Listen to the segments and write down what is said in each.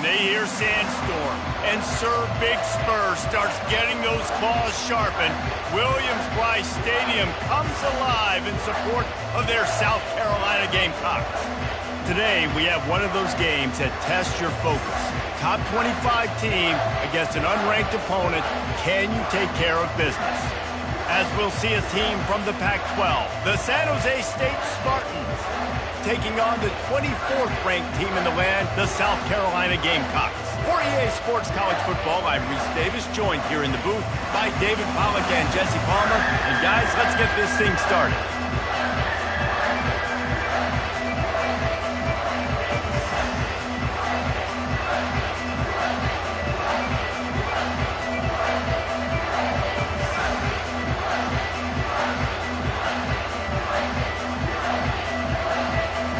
they hear Sandstorm, and Sir Big Spur starts getting those claws sharpened, Williams-Brice Stadium comes alive in support of their South Carolina Gamecocks. Today, we have one of those games that tests your focus. Top 25 team against an unranked opponent. Can you take care of business? As we'll see a team from the Pac-12, the San Jose State Spartans, taking on the 24th ranked team in the land, the South Carolina Gamecocks. For EA Sports College Football, I'm Reese Davis, joined here in the booth by David Pollack and Jesse Palmer. And guys, let's get this thing started.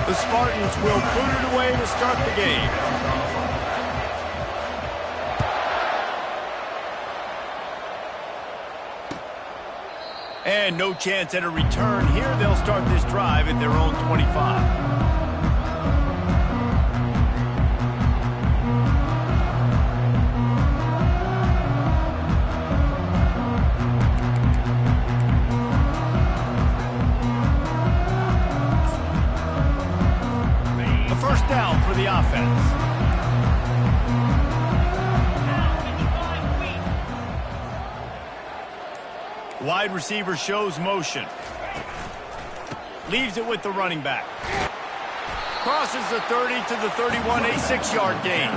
The Spartans will put it away to start the game. And no chance at a return here. They'll start this drive at their own 25. First down for the offense. Wide receiver shows motion. Leaves it with the running back. Crosses the 30 to the 31, a 6-yard gain.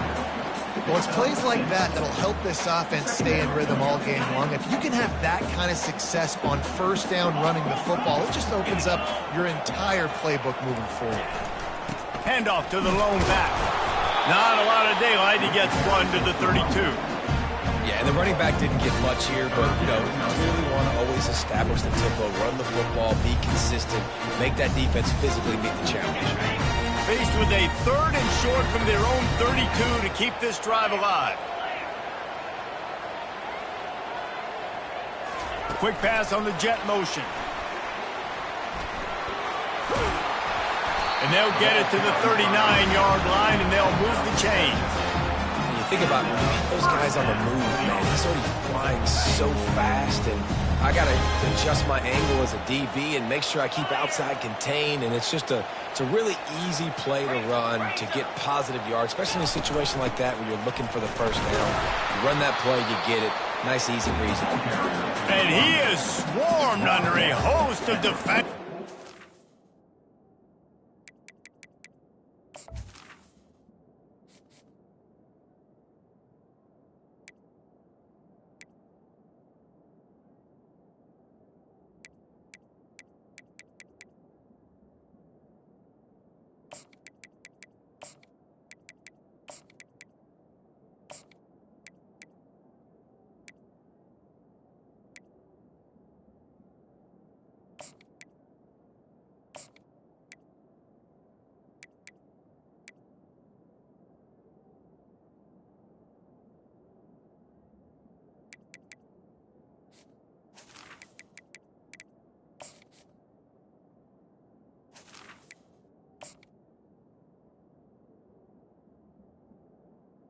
Well, it's plays like that that'll help this offense stay in rhythm all game long. If you can have that kind of success on first down running the football, it just opens up your entire playbook moving forward. Handoff to the lone back. Not a lot of daylight. He gets one to the 32. Yeah, and the running back didn't get much here, but, you know, you really want to always establish the tempo, run the football, be consistent, make that defense physically meet the challenge. Faced with a 3rd and short from their own 32 to keep this drive alive. Quick pass on the jet motion. And they'll get it to the 39-yard line, and they'll move the chains. When you think about those guys on the move, man, he's already flying so fast, and I got to adjust my angle as a DB and make sure I keep outside contained, and it's just it's a really easy play to run to get positive yards, especially in a situation like that where you're looking for the first down. You run that play, you get it. Nice, easy, breezy. And he is swarmed under a host of defense.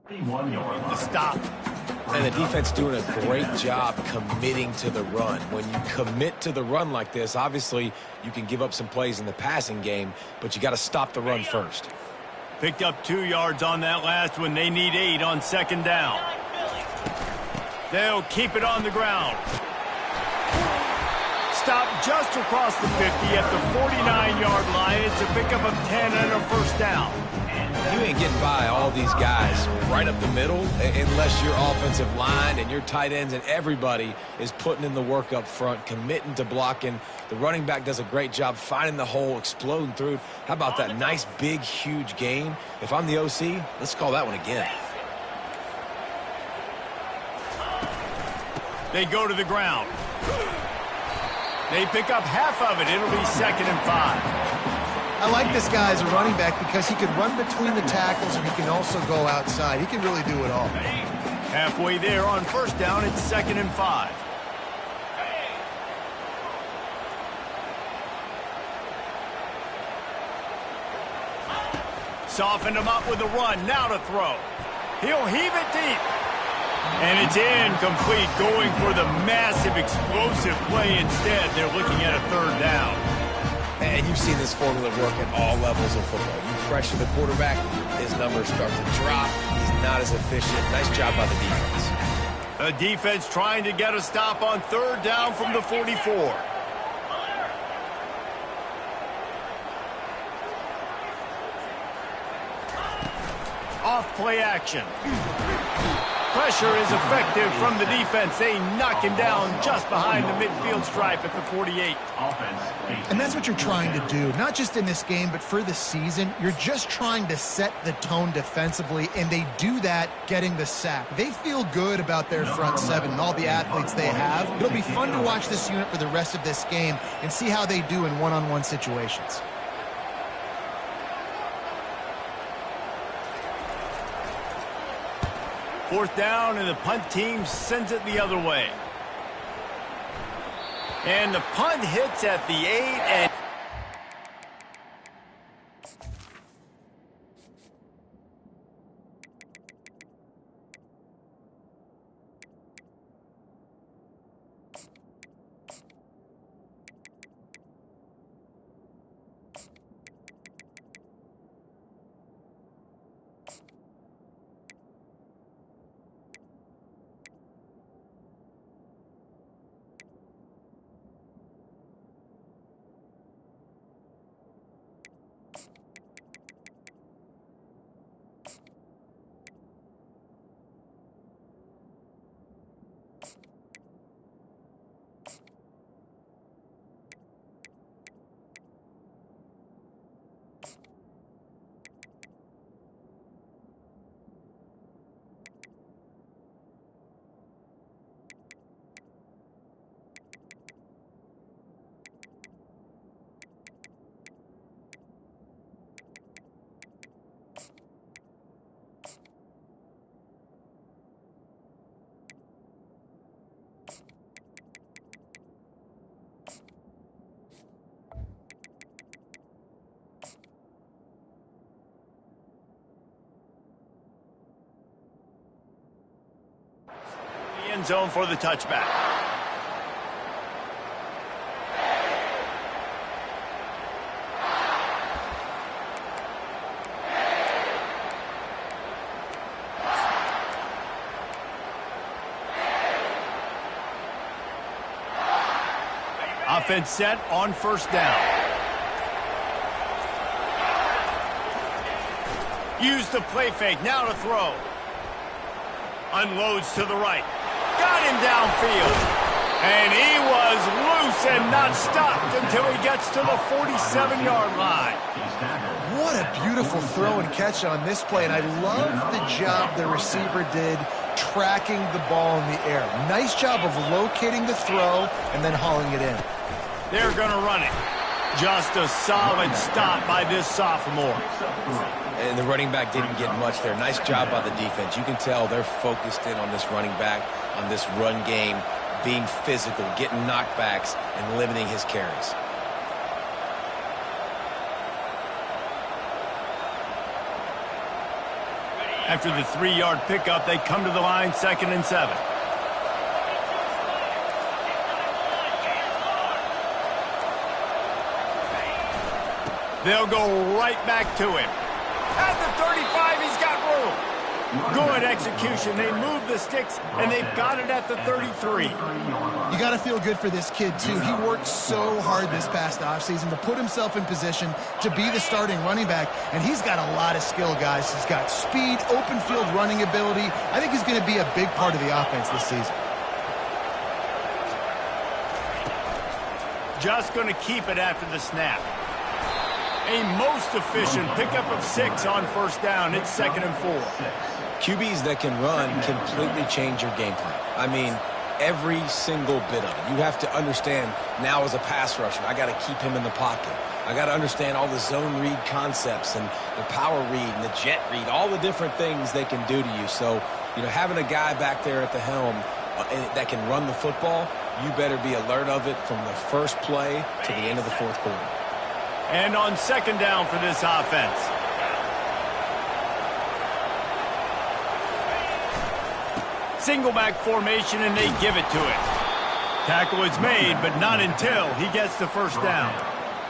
The stop. And the defense doing a great job committing to the run. When you commit to the run like this, obviously you can give up some plays in the passing game, but you got to stop the run first. Picked up 2 yards on that last one. They need 8 on 2nd down. They'll keep it on the ground. Stop just across the 50 at the 49-yard line. It's a pickup of 10 and a first down. You ain't getting by all these guys right up the middle unless your offensive line and your tight ends and everybody is putting in the work up front, committing to blocking. The running back does a great job finding the hole, exploding through. How about that nice, big, huge gain? If I'm the OC, let's call that one again. They go to the ground. They pick up half of it. It'll be 2nd and 5. I like this guy as a running back because he can run between the tackles and he can also go outside. He can really do it all. Halfway there on first down, it's 2nd and 5. Softened him up with a run. Now to throw. He'll heave it deep. And it's incomplete, going for the massive, explosive play instead. They're looking at a third down. And you've seen this formula work at all levels of football. You pressure the quarterback, his numbers start to drop. He's not as efficient. Nice job by the defense. The defense trying to get a stop on third down from the 44. Off play action. Pressure is effective from the defense. They knock him down just behind the midfield stripe at the 48. And that's what you're trying to do, not just in this game, but for the season. You're just trying to set the tone defensively, and they do that getting the sack. They feel good about their front seven and all the athletes they have. It'll be fun to watch this unit for the rest of this game and see how they do in one-on-one situations. Fourth down, and the punt team sends it the other way. And the punt hits at the 8, and end zone for the touchback. Offense set on first down. Use the play fake, now to throw. Unloads to the right. Got him downfield. And he was loose and not stopped until he gets to the 47-yard line. What a beautiful throw and catch on this play, and I love the job the receiver did tracking the ball in the air. Nice job of locating the throw and then hauling it in. They're going to run it. Just a solid stop by this sophomore. And the running back didn't get much there. Nice job by the defense. You can tell they're focused in on this running back, on this run game, being physical, getting knockbacks, and limiting his carries. After the 3-yard pickup, they come to the line, 2nd and 7. They'll go right back to him. At the 35, he's got room. Good execution. They move the sticks, and they've got it at the 33. You got to feel good for this kid, too. He worked so hard this past offseason to put himself in position to be the starting running back, and he's got a lot of skill, guys. He's got speed, open field running ability. I think he's going to be a big part of the offense this season. Just going to keep it after the snap. A most efficient pickup of 6 on first down. It's 2nd and 4. QBs that can run completely change your game plan. I mean, every single bit of it. You have to understand now as a pass rusher, I got to keep him in the pocket. I got to understand all the zone read concepts and the power read and the jet read, all the different things they can do to you. So, you know, having a guy back there at the helm that can run the football, you better be alert of it from the first play to the end of the fourth quarter. And on 2nd down for this offense. Single back formation, and they give it to him. Tackle is made, but not until he gets the first down.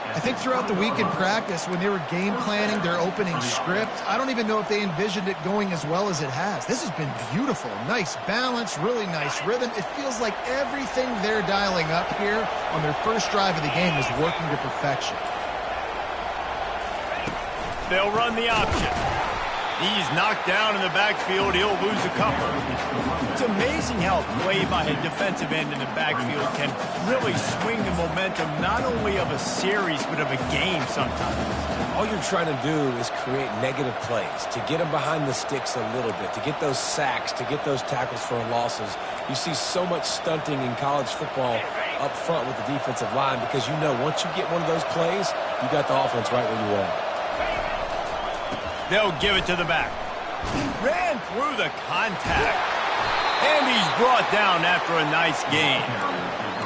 I think throughout the week in practice, when they were game planning their opening script, I don't even know if they envisioned it going as well as it has. This has been beautiful. Nice balance, really nice rhythm. It feels like everything they're dialing up here on their first drive of the game is working to perfection. They'll run the option. He's knocked down in the backfield. He'll lose a couple. It's amazing how a play by a defensive end in the backfield can really swing the momentum not only of a series but of a game sometimes. All you're trying to do is create negative plays, to get them behind the sticks a little bit, to get those sacks, to get those tackles for losses. You see so much stunting in college football up front with the defensive line because you know once you get one of those plays, you got the offense right where you want it. They'll give it to the back. Ran through the contact. And he's brought down after a nice gain.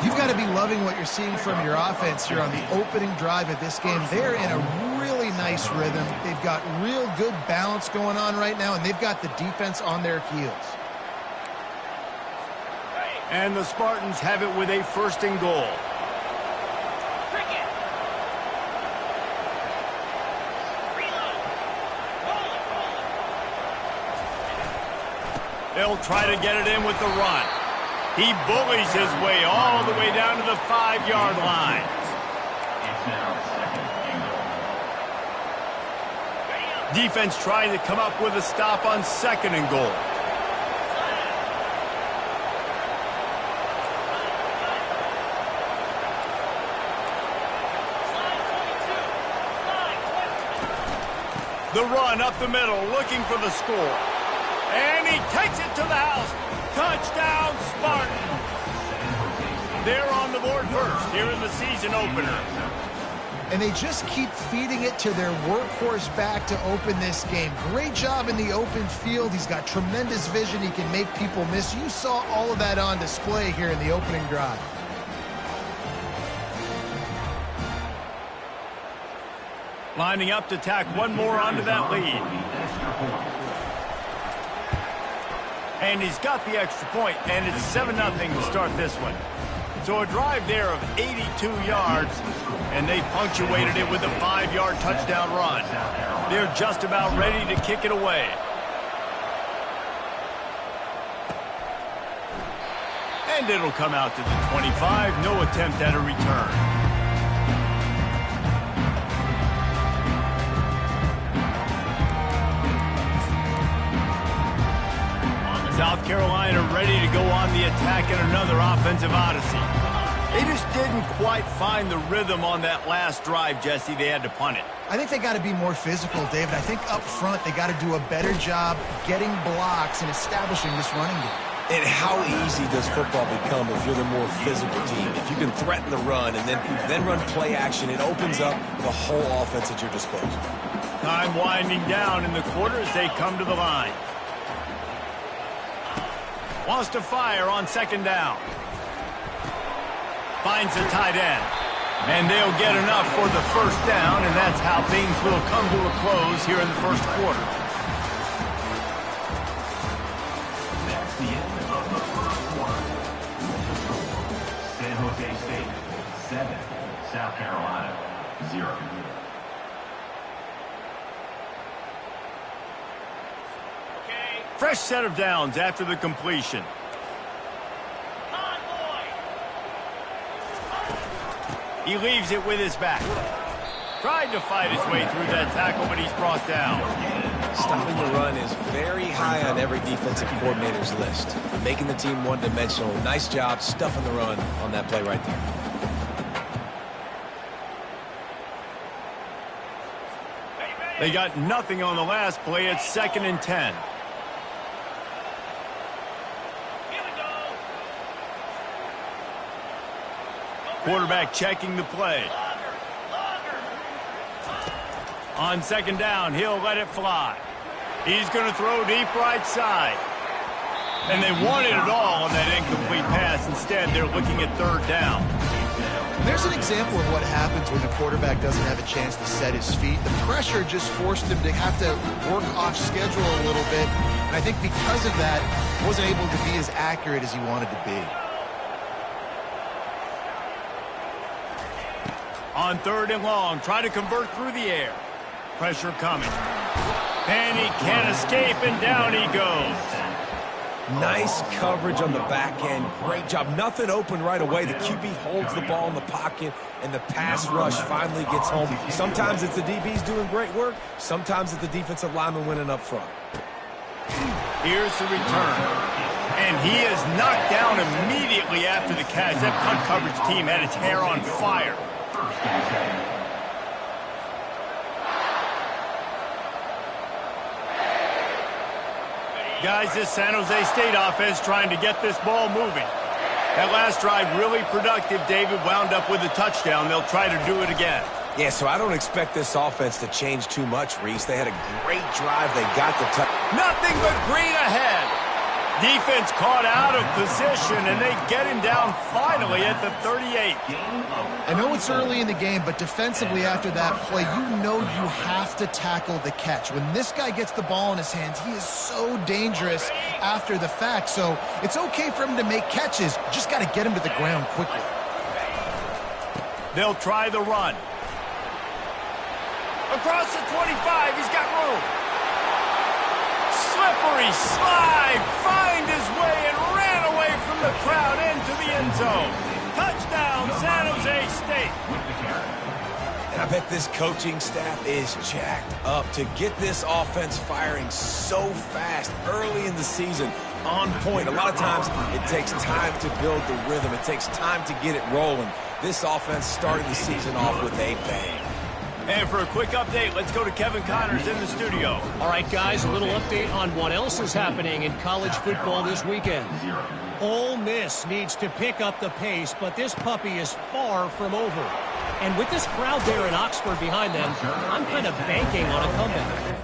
You've got to be loving what you're seeing from your offense here on the opening drive of this game. They're in a really nice rhythm. They've got real good balance going on right now, and they've got the defense on their heels. And the Spartans have it with a first and goal. They'll try to get it in with the run. He bullies his way all the way down to the 5-yard line. Defense trying to come up with a stop on second and goal. The run up the middle, looking for the score. And he takes it to the house. Touchdown, Spartan. They're on the board first here in the season opener. And they just keep feeding it to their workhorse back to open this game. Great job in the open field. He's got tremendous vision. He can make people miss. You saw all of that on display here in the opening drive. Lining up to tack one more onto that lead. And he's got the extra point, and it's 7-0 to start this one. So a drive there of 82 yards, and they punctuated it with a 5-yard touchdown run. They're just about ready to kick it away. And it'll come out to the 25. No attempt at a return. South Carolina ready to go on the attack in another offensive odyssey. They just didn't quite find the rhythm on that last drive, Jesse. They had to punt it. I think they got to be more physical, David. I think up front they got to do a better job getting blocks and establishing this running game. And how easy does football become if you're the more physical team? If you can threaten the run and then run play action, it opens up the whole offense at your disposal. Time winding down in the quarter as they come to the line. Wants to fire on second down. Finds the tight end. And they'll get enough for the first down, and that's how things will come to a close here in the first quarter. That's the end of the first quarter. San Jose State, 7. South Carolina, 0. Fresh set of downs after the completion. He leaves it with his back. Tried to fight his way through that tackle, but he's brought down. Stopping the run is very high on every defensive coordinator's list. Making the team one-dimensional. Nice job stuffing the run on that play right there. They got nothing on the last play. It's 2nd and 10. Quarterback checking the play. On second down, he'll let it fly. He's going to throw deep right side. And they wanted it all on that incomplete pass. Instead, they're looking at third down. They're There's an example of what happens when the quarterback doesn't have a chance to set his feet. The pressure just forced him to have to work off schedule a little bit. And I think because of that, wasn't able to be as accurate as he wanted to be. On 3rd and long, try to convert through the air. Pressure coming. And he can't escape, and down he goes. Nice coverage on the back end. Great job. Nothing open right away. The QB holds the ball in the pocket, and the pass rush finally gets home. Sometimes it's the DBs doing great work. Sometimes it's the defensive lineman winning up front. Here's the return. And he is knocked down immediately after the catch. That punt coverage team had its hair on fire. Guys, this San Jose State offense trying to get this ball moving. That last drive really productive. David wound up with a touchdown. They'll try to do it again. Yeah, so I don't expect this offense to change too much, Reese. They had a great drive. They got the touch. Nothing but green ahead. Defense caught out of position, and they get him down finally at the 38. I know it's early in the game, but defensively after that play, you know you have to tackle the catch. When this guy gets the ball in his hands, he is so dangerous after the fact. So it's okay for him to make catches. You just got to get him to the ground quickly. They'll try the run. Across the 25, he's got room. Slippery slide, find his way and ran away from the crowd into the end zone. Touchdown, San Jose State. And I bet this coaching staff is jacked up to get this offense firing so fast early in the season, on point. A lot of times it takes time to build the rhythm. It takes time to get it rolling. This offense started the season off with a bang. And for a quick update, let's go to Kevin Connors in the studio. All right, guys, a little update on what else is happening in college football this weekend. Ole Miss needs to pick up the pace, but this puppy is far from over. And with this crowd there in Oxford behind them, I'm kind of banking on a comeback.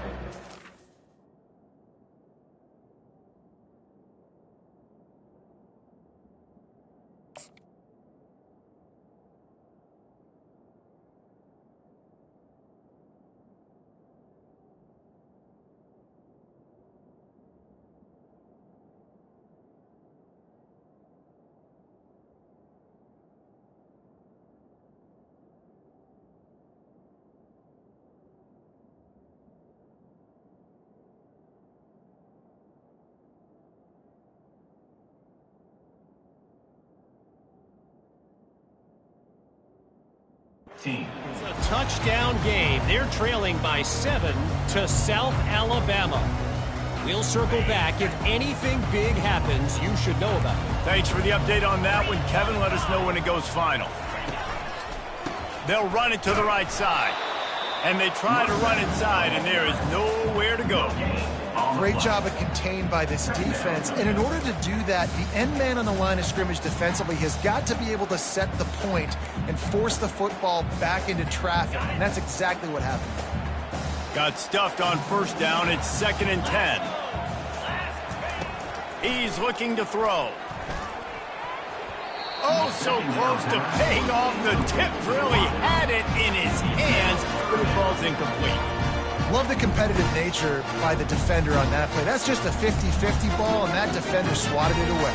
It's a touchdown game. They're trailing by 7 to South Alabama. We'll circle back. If anything big happens, you should know about it. Thanks for the update on that one, Kevin. Let us know when it goes final. They'll run it to the right side. And they try to run inside, and there is nowhere to go. Great job of contained by this defense. And in order to do that, the end man on the line of scrimmage defensively has got to be able to set the point and force the football back into traffic. And that's exactly what happened. Got stuffed on first down. It's 2nd and 10. He's looking to throw. Oh, so close to paying off the tip drill. He had it in his hands, but it falls incomplete. Love the competitive nature by the defender on that play. That's just a 50-50 ball, and that defender swatted it away.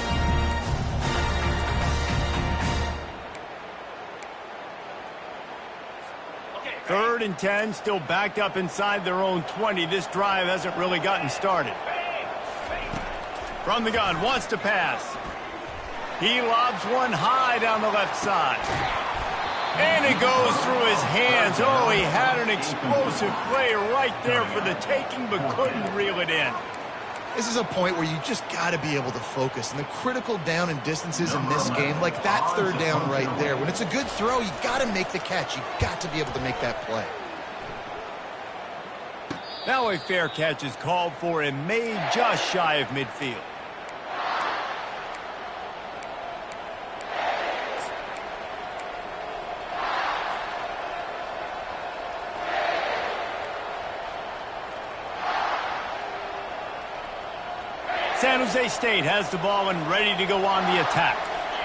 Third and 10, still backed up inside their own 20. This drive hasn't really gotten started. From the gun, wants to pass. He lobs one high down the left side. And it goes through his hands. Oh, he had an explosive play right there for the taking, but couldn't reel it in. This is a point where you just got to be able to focus. And the critical down and distances in this game, like that third down right there, when it's a good throw, you got to make the catch. You got to be able to make that play. Now a fair catch is called for and made just shy of midfield. San Jose State has the ball and ready to go on the attack.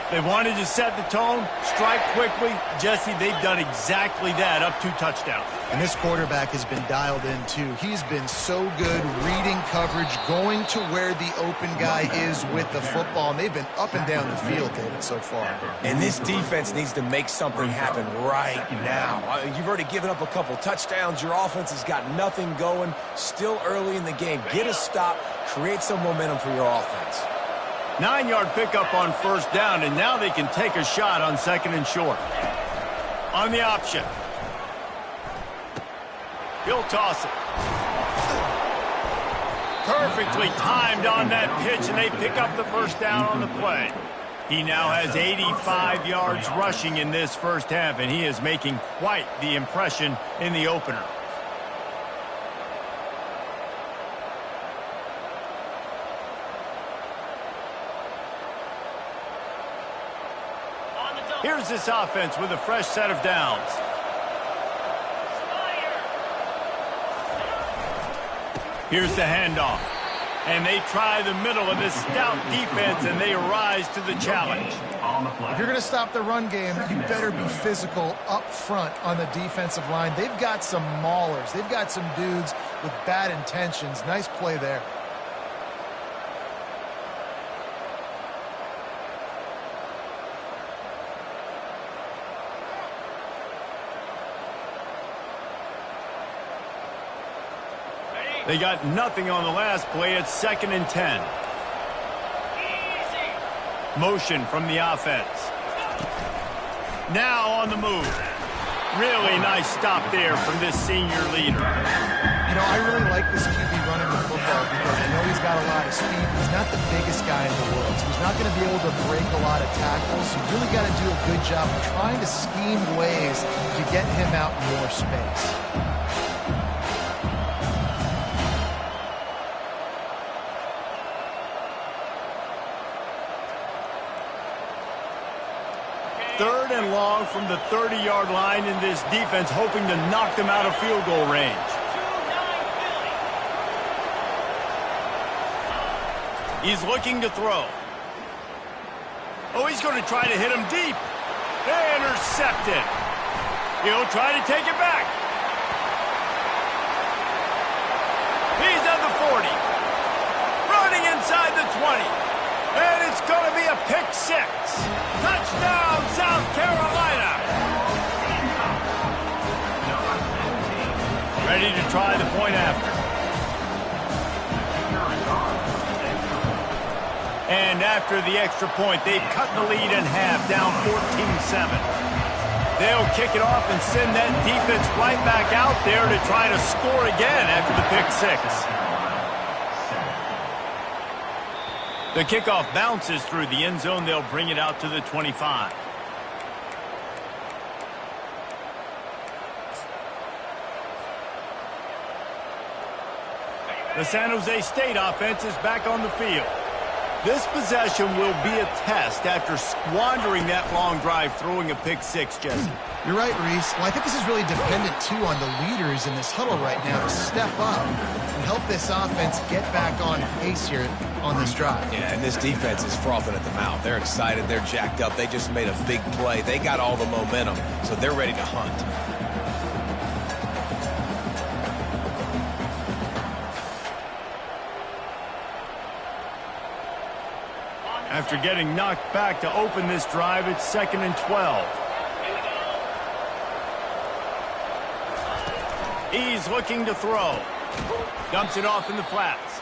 They wanted to set the tone, strike quickly. Jesse, they've done exactly that, up 2 touchdowns. And this quarterback has been dialed in, too. He's been so good reading coverage, going to where the open guy is with the football, and they've been up and down the field, David, so far. And this defense needs to make something happen right now. You've already given up a couple touchdowns. Your offense has got nothing going. Still early in the game. Get a stop, create some momentum for your offense. 9-yard pickup on first down, and now they can take a shot on 2nd and short. On the option. He'll toss it. Perfectly timed on that pitch, and they pick up the first down on the play. He now has 85 yards rushing in this first half, and he is making quite the impression in the opener. Here's this offense with a fresh set of downs. Here's the handoff. And they try the middle of this stout defense, and they rise to the challenge. If you're going to stop the run game, you better be physical up front on the defensive line. They've got some maulers. They've got some dudes with bad intentions. Nice play there. They got nothing on the last play. It's 2nd and 10. Motion from the offense. Now on the move. Really nice stop there from this senior leader. You know, I really like this QB running the football because I know he's got a lot of speed. He's not the biggest guy in the world, so he's not going to be able to break a lot of tackles. You really got to do a good job of trying to scheme ways to get him out in more space. Third and long from the 30-yard line in this defense, hoping to knock them out of field goal range. He's looking to throw. Oh, he's going to try to hit him deep. They intercept it. He'll try to take it back. He's at the 40. Running inside the 20. And it's going to be a pick 6. Touchdown, South Carolina. Ready to try the point after. And after the extra point, they've cut the lead in half, down 14-7. They'll kick it off and send that defense right back out there to try to score again after the pick 6. The kickoff bounces through the end zone. They'll bring it out to the 25. The San Jose State offense is back on the field. This possession will be a test after squandering that long drive, throwing a pick 6, Jesse. You're right, Reese. Well, I think this is really dependent, too, on the leaders in this huddle right now to step up and help this offense get back on pace here on this drive. Yeah, and this defense is frothing at the mouth. They're excited. They're jacked up. They just made a big play. They got all the momentum, so they're ready to hunt. After getting knocked back to open this drive, it's 2nd and 12. He's looking to throw. Dumps it off in the flats.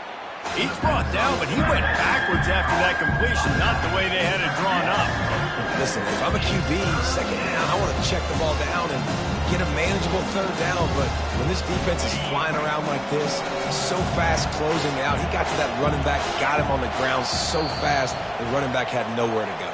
He's brought down, but he went backwards after that completion, not the way they had it drawn up. Listen, if I'm a QB, 2nd down, I want to check the ball down and get a manageable 3rd down, but when this defense is flying around like this, so fast closing out, he got to that running back, got him on the ground so fast, the running back had nowhere to go.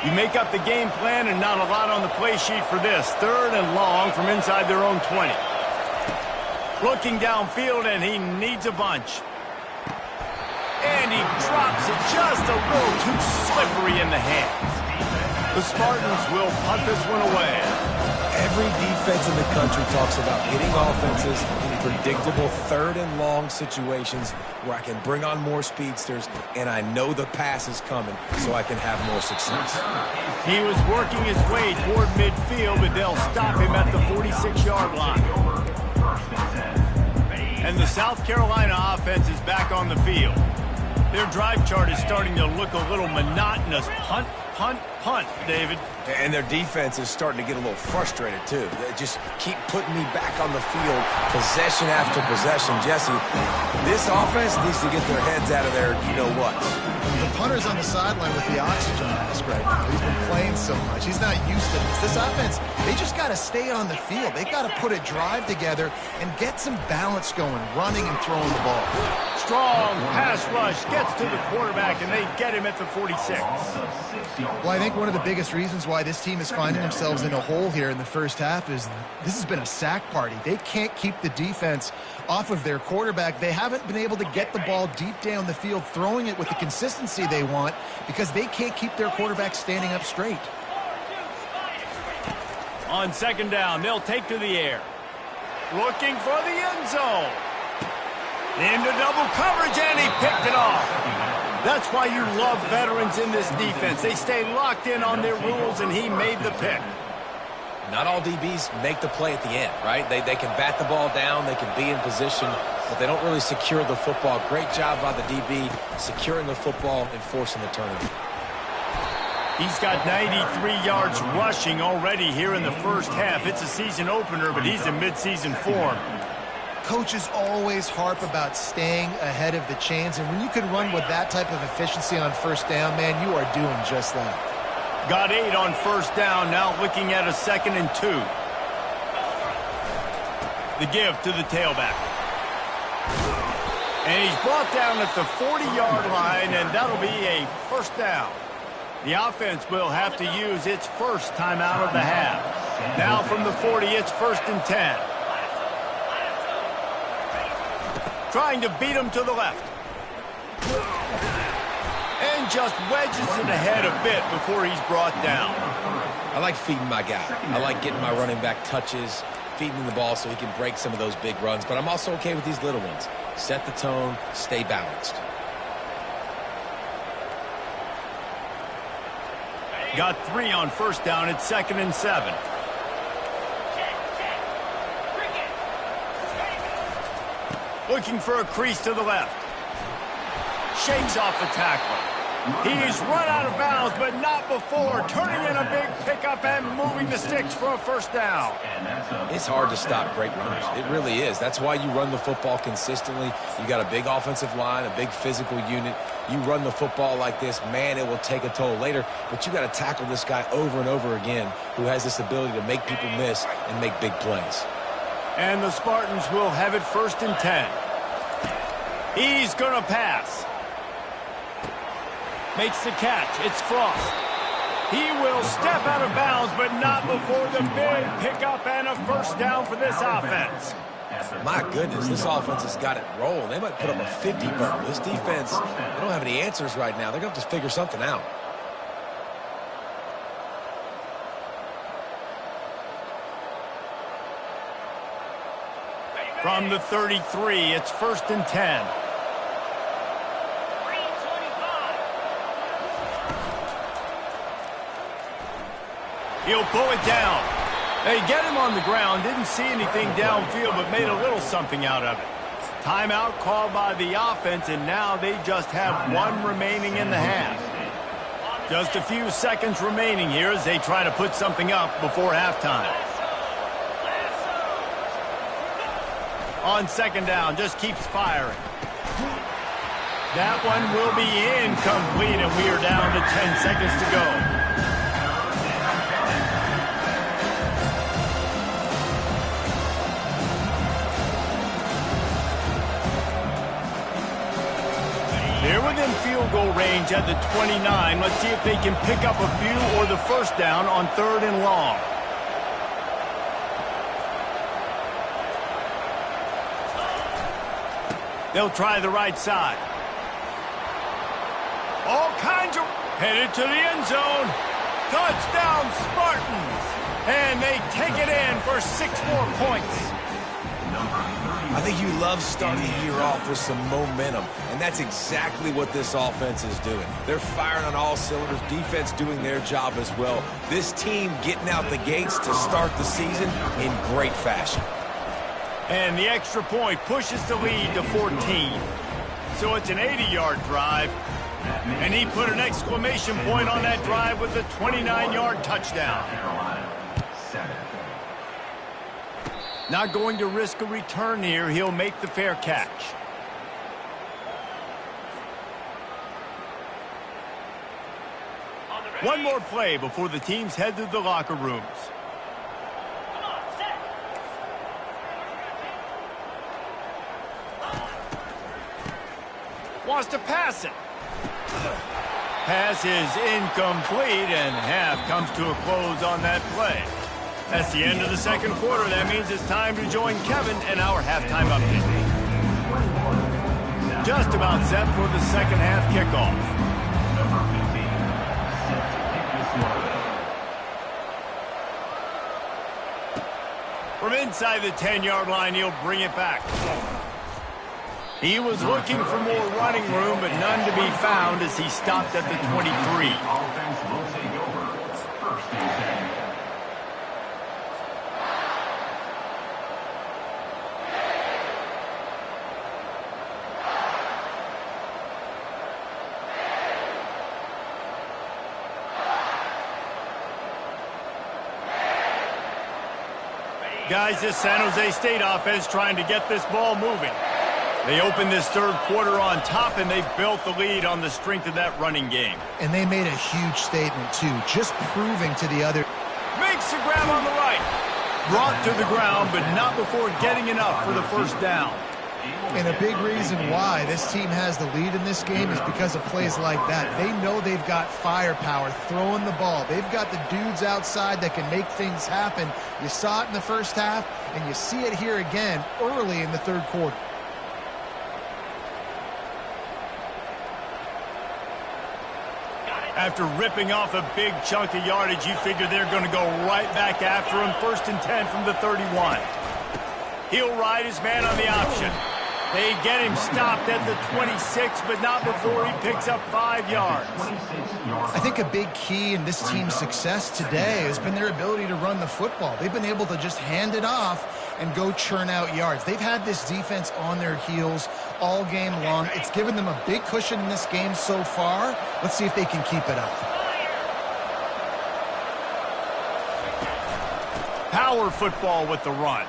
You make up the game plan and not a lot on the play sheet for this. 3rd and long from inside their own 20. Looking downfield, and he needs a bunch. And he drops it just a little too slippery in the hands. The Spartans will punt this one away. Every defense in the country talks about hitting offenses in predictable third and long situations where I can bring on more speedsters and I know the pass is coming so I can have more success. He was working his way toward midfield, but they'll stop him at the 46-yard line. And the South Carolina offense is back on the field. Their drive chart is starting to look a little monotonous. Punt, punt, punt, David. And their defense is starting to get a little frustrated, too. They just keep putting me back on the field, possession after possession. Jesse, this offense needs to get their heads out of their you-know-what. The punter's on the sideline with the oxygen mask right now. He's been playing so much. He's not used to this. This offense, they just got to stay on the field. They've got to put a drive together and get some balance going, running and throwing the ball. Strong pass rush gets to the quarterback, and they get him at the 46. Well, I think one of the biggest reasons why this team is finding themselves in a hole here in the first half is this has been a sack party. They can't keep the defense off of their quarterback. They haven't been able to get the ball deep down the field, throwing it with the consistency they want because they can't keep their quarterback standing up straight. On second down, they'll take to the air. Looking for the end zone. Into double coverage, and he picked it off. That's why you love veterans in this defense. They stay locked in on their rules, and he made the pick. Not all DBs make the play at the end, right? They can bat the ball down, they can be in position, but they don't really secure the football. Great job by the DB securing the football and forcing the turnover. He's got 93 yards rushing already here in the first half. It's a season opener, but he's in midseason form. Coaches always harp about staying ahead of the chains, and when you can run with that type of efficiency on first down, man, you are doing just that. Got 8 on first down, now looking at a 2nd and 2. The give to the tailback. And he's brought down at the 40-yard line, and that'll be a first down. The offense will have to use its first timeout of the half. Now from the 40, it's 1st and 10. Trying to beat him to the left. And just wedges it ahead a bit before he's brought down. I like feeding my guy. I like getting my running back touches, feeding him the ball so he can break some of those big runs. But I'm also okay with these little ones. Set the tone, stay balanced. Got 3 on first down. It's 2nd and 7. Looking for a crease to the left. Shakes off the tackle. He's run out of bounds, but not before turning in a big pickup and moving the sticks for a first down. It's hard to stop great runners. It really is. That's why you run the football consistently. You got a big offensive line, a big physical unit. You run the football like this, man, it will take a toll later. But you got to tackle this guy over and over again who has this ability to make people miss and make big plays. And the Spartans will have it 1st and 10. He's going to pass. Makes the catch. It's Frost. He will step out of bounds, but not before the big pickup and a first down for this offense. My goodness, this offense has got it rolling. They might put up a 50 burger. This defense, they don't have any answers right now. They're going to have to figure something out. From the 33, it's 1st and 10. He'll pull it down. They get him on the ground, didn't see anything downfield, but made a little something out of it. Timeout called by the offense, and now they just have 1 remaining in the half. Just a few seconds remaining here as they try to put something up before halftime. On second down, just keeps firing. That one will be incomplete, and we are down to 10 seconds to go. They're within field goal range at the 29. Let's see if they can pick up a few or the first down on 3rd and long. They'll try the right side. All kinds of... Headed to the end zone. Touchdown, Spartans. And they take it in for 6 more points. I think you love starting the year off with some momentum, and that's exactly what this offense is doing. They're firing on all cylinders, defense doing their job as well. This team getting out the gates to start the season in great fashion. And the extra point pushes the lead to 14. So it's an 80-yard drive. And he put an exclamation point on that drive with a 29-yard touchdown. Not going to risk a return here. He'll make the fair catch. One more play before the teams head to the locker rooms. Wants to pass it. Pass is incomplete, and half comes to a close on that play. That's the end of the second quarter. That means it's time to join Kevin and our halftime update. Just about set for the second half kickoff. From inside the 10-yard line, he'll bring it back. He was looking for more running room, but none to be found as he stopped at the 23. Offense will take over. First and 10. Guys, this San Jose State offense trying to get this ball moving. They opened this third quarter on top, and they built the lead on the strength of that running game. And they made a huge statement, too, just proving to the other. Makes the grab on the right. Brought to the ground, but not before getting enough for the first down. And a big reason why this team has the lead in this game is because of plays like that. They know they've got firepower throwing the ball. They've got the dudes outside that can make things happen. You saw it in the first half, and you see it here again early in the third quarter. After ripping off a big chunk of yardage, you figure they're going to go right back after him. 1st and 10 from the 31. He'll ride his man on the option. They get him stopped at the 26, but not before he picks up 5 yards. I think a big key in this team's success today has been their ability to run the football. They've been able to just hand it off and go churn out yards. They've had this defense on their heels all game long. It's given them a big cushion in this game so far. Let's see if they can keep it up. Power football with the run.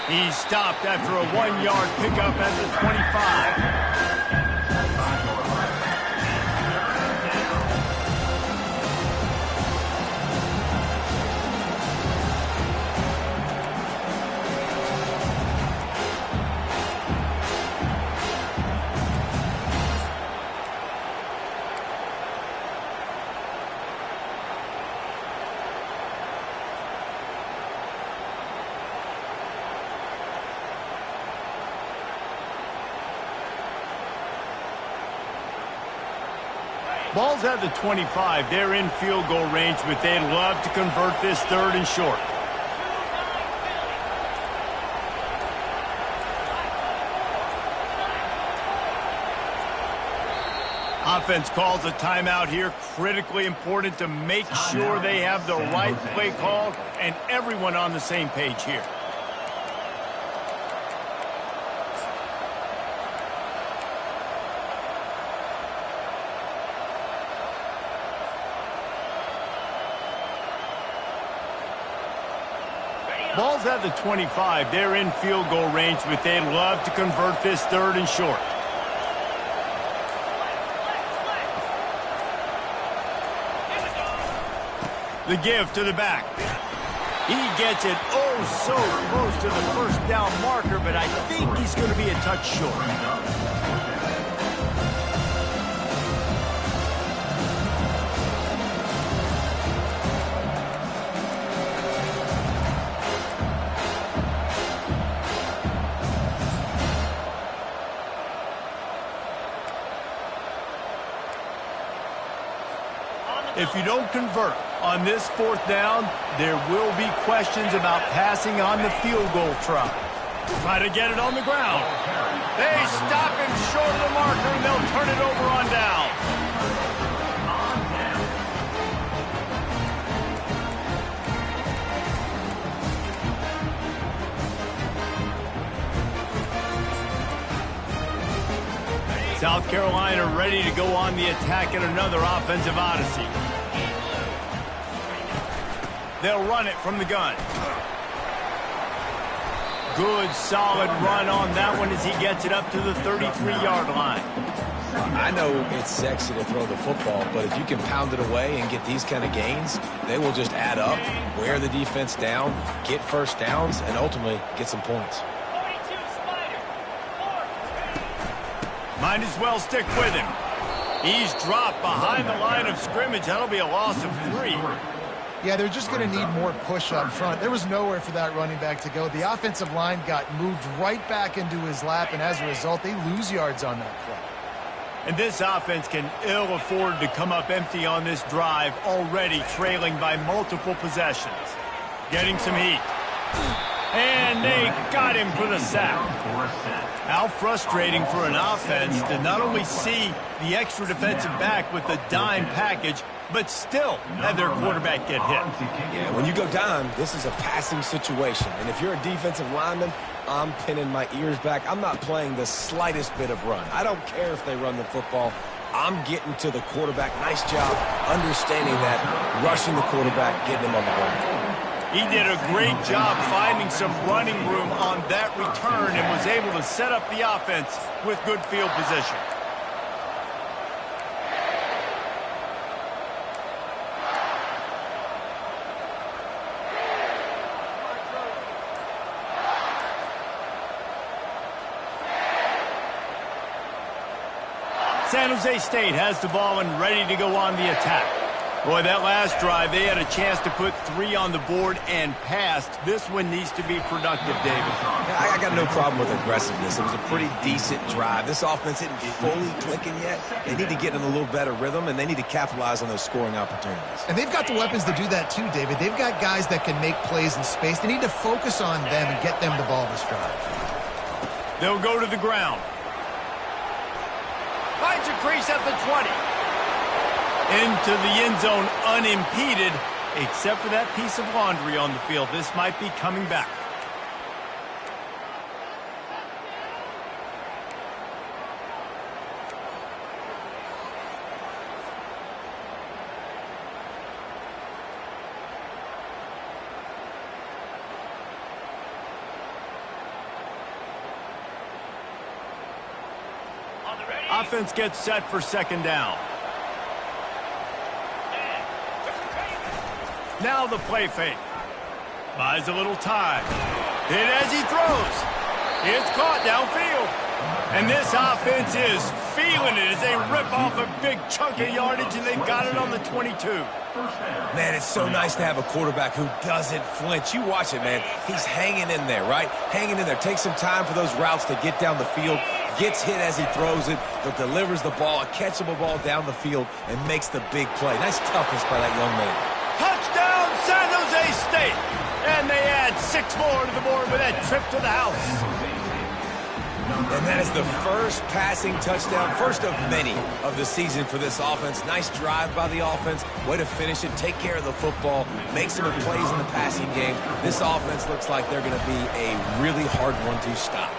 He's stopped after a 1-yard pickup at the 25. Ball's at the 25. They're in field goal range, but they'd love to convert this 3rd and short. Offense calls a timeout here. Critically important to make sure they have the right play called and everyone on the same page here. Ball's at the 25. They're in field goal range, but they'd love to convert this 3rd and short. The give to the back. He gets it oh so close to the first down marker, but I think he's going to be a touch short. you don't convert on this 4th down, there will be questions about passing on the field goal try. Try to get it on the ground. They stop him short of the marker, and they'll turn it over on down. South Carolina ready to go on the attack in another offensive odyssey. They'll run it from the gun. Good, solid run on that one as he gets it up to the 33-yard line. I know it's sexy to throw the football, but if you can pound it away and get these kind of gains, they will just add up, wear the defense down, get first downs, and ultimately get some points. Might as well stick with him. He's dropped behind the line of scrimmage. That'll be a loss of 3. Yeah, they're just going to need more push up front. There was nowhere for that running back to go. The offensive line got moved right back into his lap, and as a result, they lose yards on that play. And this offense can ill afford to come up empty on this drive, already trailing by multiple possessions. Getting some heat. And they got him for the sack. How frustrating for an offense to not only see the extra defensive back with the dime package, but still have their quarterback get hit. Yeah, when you go dime, this is a passing situation. And if you're a defensive lineman, I'm pinning my ears back. I'm not playing the slightest bit of run. I don't care if they run the football. I'm getting to the quarterback. Nice job understanding that, rushing the quarterback, getting him on the ground. He did a great job finding some running room on that return and was able to set up the offense with good field position. San Jose State has the ball and ready to go on the attack. Boy, that last drive, they had a chance to put 3 on the board and passed. This one needs to be productive, David. I got no problem with aggressiveness. It was a pretty decent drive. This offense isn't fully clicking yet. They need to get in a little better rhythm, and they need to capitalize on those scoring opportunities. And they've got the weapons to do that too, David. They've got guys that can make plays in space. They need to focus on them and get them the ball this drive. They'll go to the ground. Finds a crease at the 20. Into the end zone unimpeded, except for that piece of laundry on the field. This might be coming back. Offense gets set for 2nd down. Now the play fake. Buys a little time. Hit as he throws. It's caught downfield. And this offense is feeling it as they rip off a big chunk of yardage, and they've got it on the 22. Man, it's so nice to have a quarterback who doesn't flinch. You watch it, man. He's hanging in there, right? Hanging in there. Takes some time for those routes to get down the field. Gets hit as he throws it, but delivers the ball, a catchable ball down the field, and makes the big play. Nice toughness by that young man. Touchdown, San Jose State! And they add 6 more to the board with that trip to the house. And that is the first passing touchdown, first of many of the season for this offense. Nice drive by the offense. Way to finish it, take care of the football, make some plays in the passing game. This offense looks like they're going to be a really hard one to stop.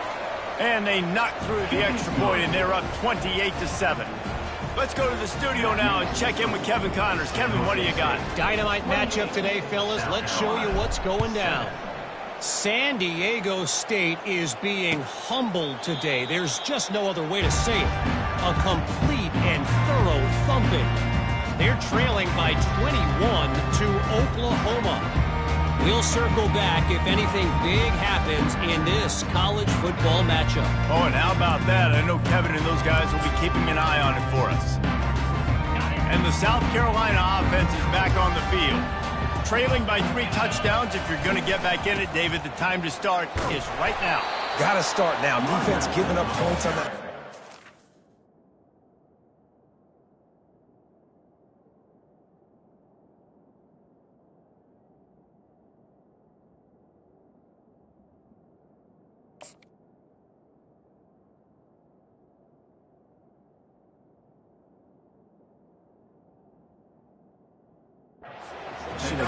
And they knock through the extra point, and they're up 28-7. Let's go to the studio now and check in with Kevin Connors. Kevin, what do you got? Dynamite matchup today, fellas. Let's show you what's going down. San Diego State is being humbled today. There's just no other way to say it. A complete and thorough thumping. They're trailing by 21 to Oklahoma. We'll circle back if anything big happens in this college football matchup. Oh, and how about that? I know Kevin and those guys will be keeping an eye on it for us. And the South Carolina offense is back on the field. Trailing by 3 touchdowns. If you're going to get back in it, David, the time to start is right now. Got to start now. Defense giving up points on that.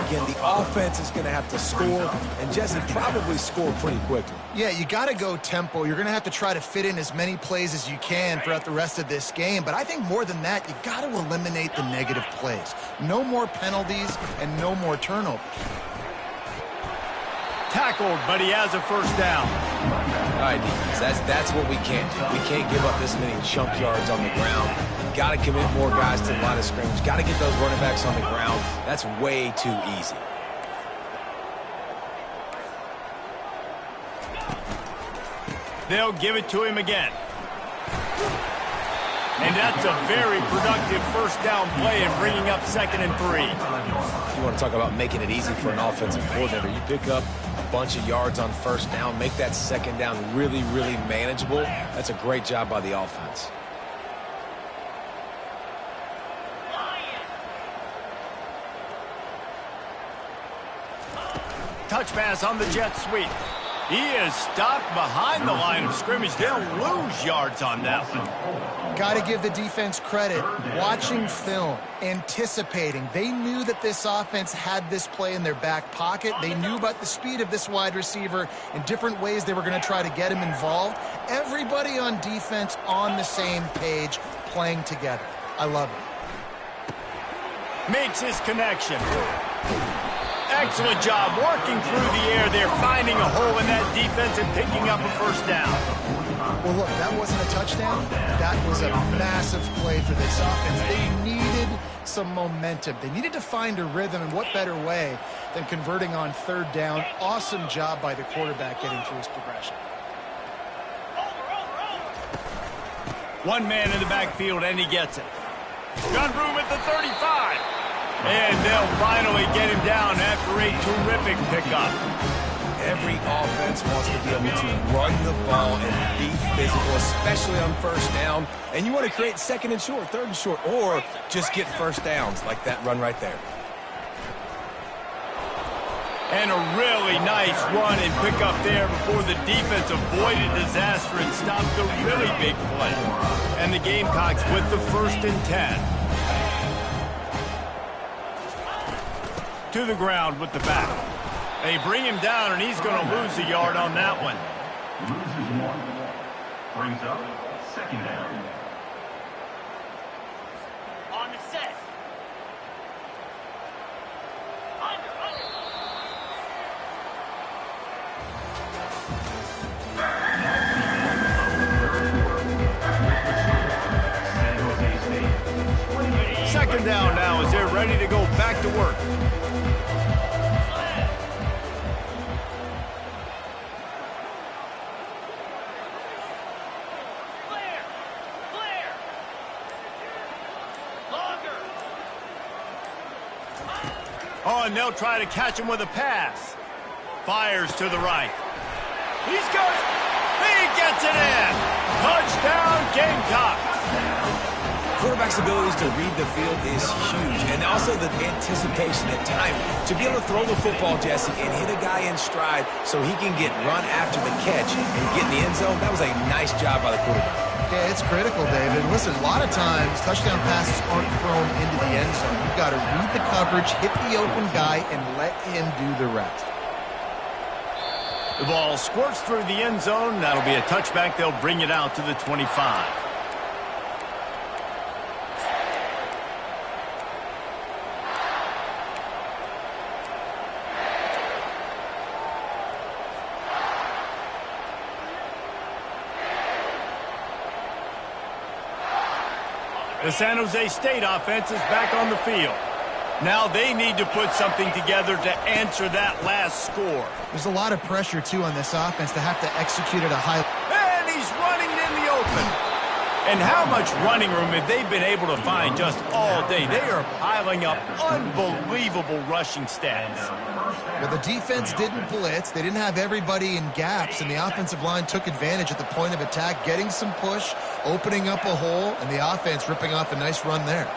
again, the offense is going to have to score, and Jesse, probably score pretty quickly. Yeah, you got to go tempo. You're going to have to try to fit in as many plays as you can throughout the rest of this game. But I think more than that, you got to eliminate the negative plays. No more penalties and no more turnovers. Tackled, but he has a first down. All right, defense, that's what we can't do. We can't give up this many chunk yards on the ground. Got to commit more guys to the line of scrimmage. Got to get those running backs on the ground. That's way too easy. They'll give it to him again. And that's a very productive first down play and bringing up 2nd and 3. You want to talk about making it easy for an offensive coordinator. You pick up a bunch of yards on first down, make that 2nd down really, really manageable. That's a great job by the offense. Touch pass on the jet sweep. He is stopped behind the line of scrimmage. They'll lose yards on that one. Got to give the defense credit. Watching film, anticipating. They knew that this offense had this play in their back pocket. They knew about the speed of this wide receiver and different ways they were going to try to get him involved. Everybody on defense on the same page, playing together. I love it. Makes his connection. Excellent job working through the air there, finding a hole in that defense and picking up a first down. Well, look, that wasn't a touchdown. That was a massive play for this offense. They needed some momentum. They needed to find a rhythm, and what better way than converting on 3rd down. Awesome job by the quarterback getting through his progression. One man in the backfield, and he gets it. Gun room at the 35. And they'll finally get him down after a terrific pickup. Every offense wants to be able to run the ball and be physical, especially on first down. And you want to create 2nd and short, 3rd and short, or just get first downs like that run right there. And a really nice run and pickup there before the defense avoided disaster and stopped the really big play. And the Gamecocks with the 1st and 10. To the ground with the back. They bring him down, and he's going to lose a yard on that one. Loses 1. Brings up 2nd down. On the set. Second down now as they're ready to go back to work. Oh, and they'll try to catch him with a pass. Fires to the right. He's got it. He gets it in. Touchdown, Gamecocks. Quarterback's abilities to read the field is huge, and also the anticipation and time to be able to throw the football, Jesse, and hit a guy in stride so he can get run after the catch and get in the end zone. That was a nice job by the quarterback. Yeah, it's critical, David. Listen, a lot of times touchdown passes aren't thrown into the end zone. You've got to read the coverage, hit the open guy, and let him do the rest. The ball squirts through the end zone. That'll be a touchback. They'll bring it out to the 25. The San Jose State offense is back on the field. Now they need to put something together to answer that last score. There's a lot of pressure, too, on this offense to have to execute at a high level. And he's running in the open. And how much running room have they been able to find just all day? They are piling up unbelievable rushing stats. Well, the defense didn't blitz. They didn't have everybody in gaps, and the offensive line took advantage at the point of attack, getting some push, opening up a hole, and the offense ripping off a nice run there.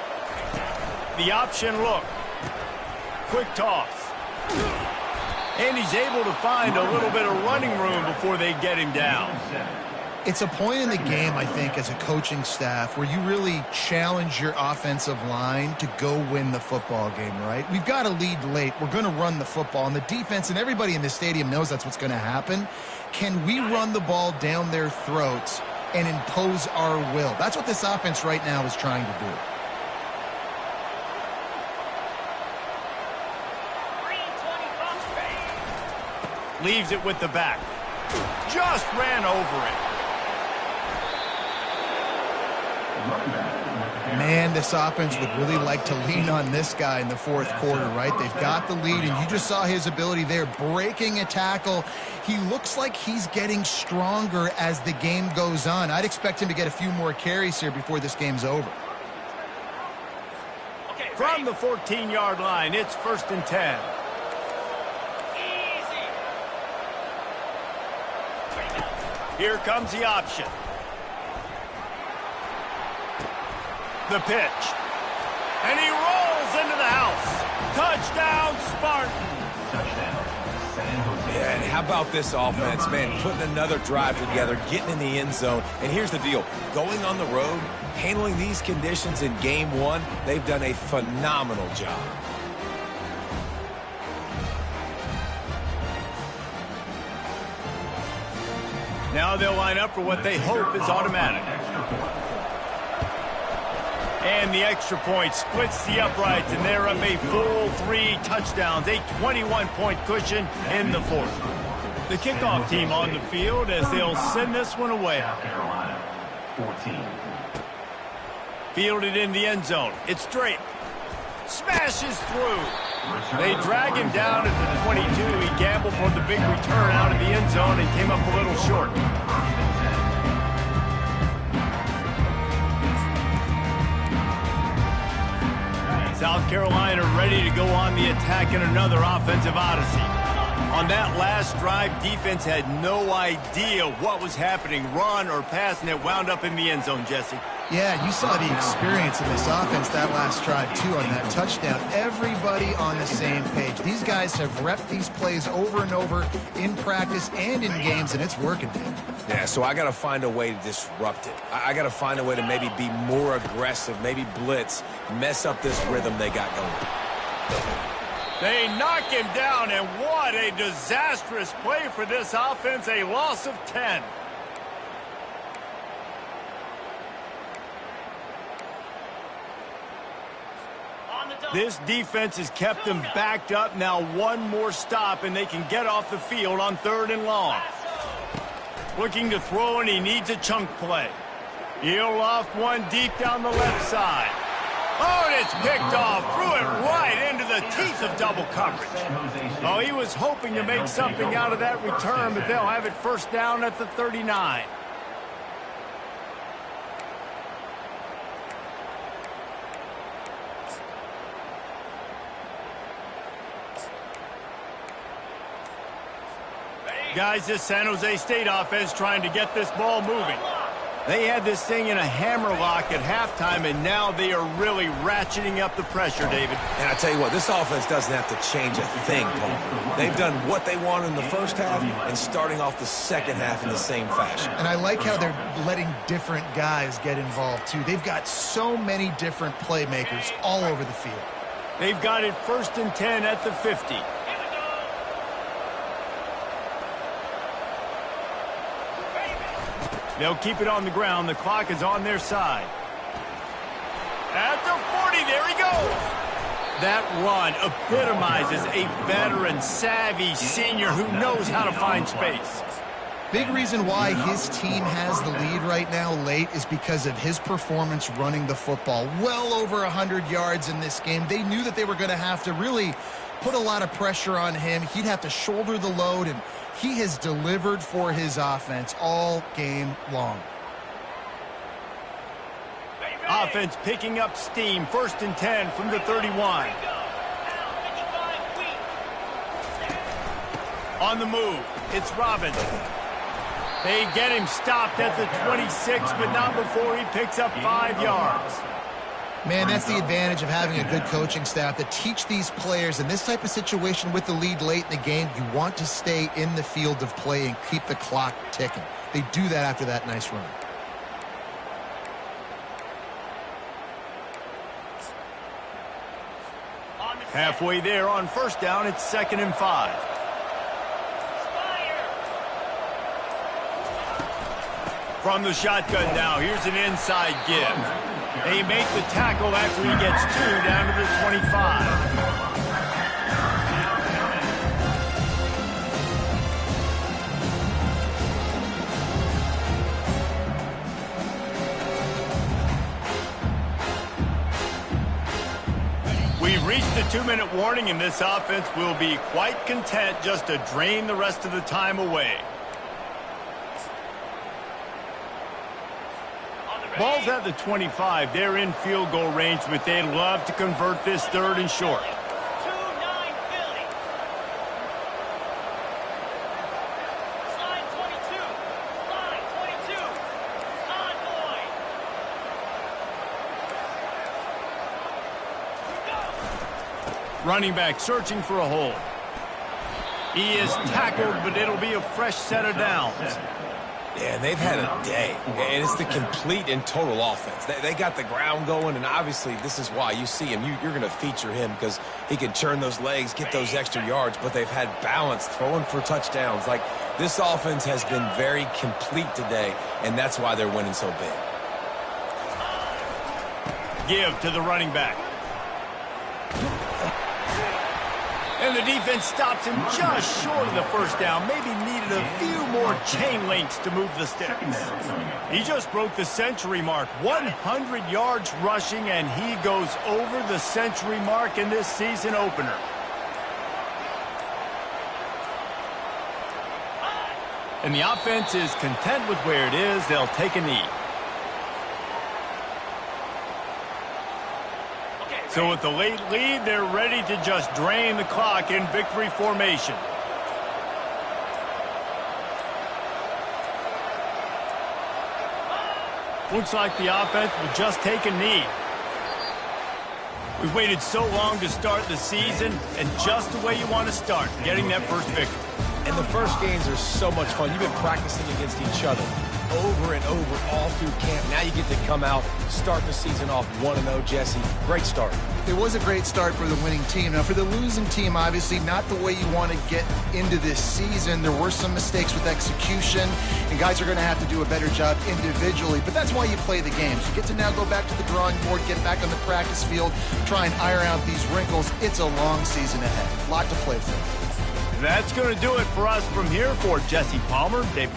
The option look. Quick toss. And he's able to find a little bit of running room before they get him down. It's a point in the game, I think, as a coaching staff where you really challenge your offensive line to go win the football game, right? We've got to lead late. We're going to run the football. And the defense and everybody in the stadium knows that's what's going to happen. Can we run the ball down their throats and impose our will? That's what this offense right now is trying to do. Leaves it with the back. Just ran over it. Man, this offense would really like to lean on this guy in the fourth quarter, right? They've got the lead, and you just saw his ability there, breaking a tackle. He looks like he's getting stronger as the game goes on. I'd expect him to get a few more carries here before this game's over. From the 14-yard line, it's 1st and 10. Here comes the option. The pitch. And he rolls into the house. Touchdown, Spartans. Yeah, and how about this offense, man, putting another drive together, getting in the end zone. And here's the deal. Going on the road, handling these conditions in game one, they've done a phenomenal job. Now they'll line up for what they hope is automatic. And the extra point splits the uprights, and they're up a full 3 touchdowns, a 21-point cushion in the fourth. The kickoff team on the field as they'll send this one away. Carolina, 14. Fielded in the end zone. It's Drake. Smashes through. They drag him down at the 22. He gambled for the big return out of the end zone and came up a little short. South Carolina ready to go on the attack in another offensive odyssey. On that last drive, defense had no idea what was happening, run or pass, and it wound up in the end zone, Jesse. Yeah, you saw the experience of this offense that last drive, too, on that touchdown. Everybody on the same page. These guys have repped these plays over and over in practice and in games, and it's working, dude. Yeah, so I got to find a way to disrupt it. I got to find a way to maybe be more aggressive, maybe blitz, mess up this rhythm they got going. They knock him down, and what a disastrous play for this offense, a loss of 10. This defense has kept them backed up. Now one more stop, and they can get off the field on 3rd and long. Looking to throw, and he needs a chunk play. He'll loft one deep down the left side. Oh, and it's picked off. Threw it right into the teeth of double coverage. Oh, he was hoping to make something out of that return, but they'll have it 1st down at the 39. Guys, this San Jose State offense trying to get this ball moving. They had this thing in a hammerlock at halftime, and now they are really ratcheting up the pressure, David. And I tell you what, this offense doesn't have to change a thing, Paul. They've done what they want in the first half and starting off the second half in the same fashion. And I like how they're letting different guys get involved, too. They've got so many different playmakers all over the field. They've got it 1st and 10 at the 50. They'll keep it on the ground. The clock is on their side. At the 40, there he goes. That run epitomizes a veteran, savvy senior who knows how to find space. Big reason why his team has the lead right now late is because of his performance running the football. Well over 100 yards in this game. They knew that they were going to have to really put a lot of pressure on him. He'd have to shoulder the load, and he has delivered for his offense all game long. Offense picking up steam. 1st and 10 from the 31. On the move, it's Robinson. They get him stopped at the 26, but not before he picks up 5 yards. Man, that's the advantage of having a good coaching staff that teach these players in this type of situation with the lead late in the game. You want to stay in the field of play and keep the clock ticking. They do that after that nice run. Halfway there on first down, it's 2nd and 5. From the shotgun now, here's an inside give. They make the tackle after he gets 2 down to the 25. We've reached the 2-minute warning, and this offense will be quite content just to drain the rest of the time away. Ball's at the 25. They're in field goal range, but they'd love to convert this 3rd and short. Running back searching for a hole. He is tackled, but it'll be a fresh set of downs. Yeah, they've had a day, and it's the complete and total offense. They got the ground going, and obviously this is why you see him. You're going to feature him because he can churn those legs, get those extra yards, but they've had balance, throwing for touchdowns. Like, this offense has been very complete today, and that's why they're winning so big. Give to the running back. And the defense stops him just short of the first down. Maybe needed a few more chain links to move the sticks. He just broke the century mark. 100 yards rushing, and he goes over the century mark in this season opener. And the offense is content with where it is. They'll take a knee. So with the late lead, they're ready to just drain the clock in victory formation. Looks like the offense will just take a knee. We've waited so long to start the season, and just the way you want to start, getting that first victory. And the first games are so much fun. You've been practicing against each other over and over all through camp. Now you get to come out, start the season off 1-0, Jesse. Great start. It was a great start for the winning team. Now, for the losing team, obviously not the way you want to get into this season. There were some mistakes with execution, and guys are going to have to do a better job individually. But that's why you play the games. You get to now go back to the drawing board, get back on the practice field, try and iron out these wrinkles. It's a long season ahead. A lot to play for. That's going to do it for us from here. For Jesse Palmer, David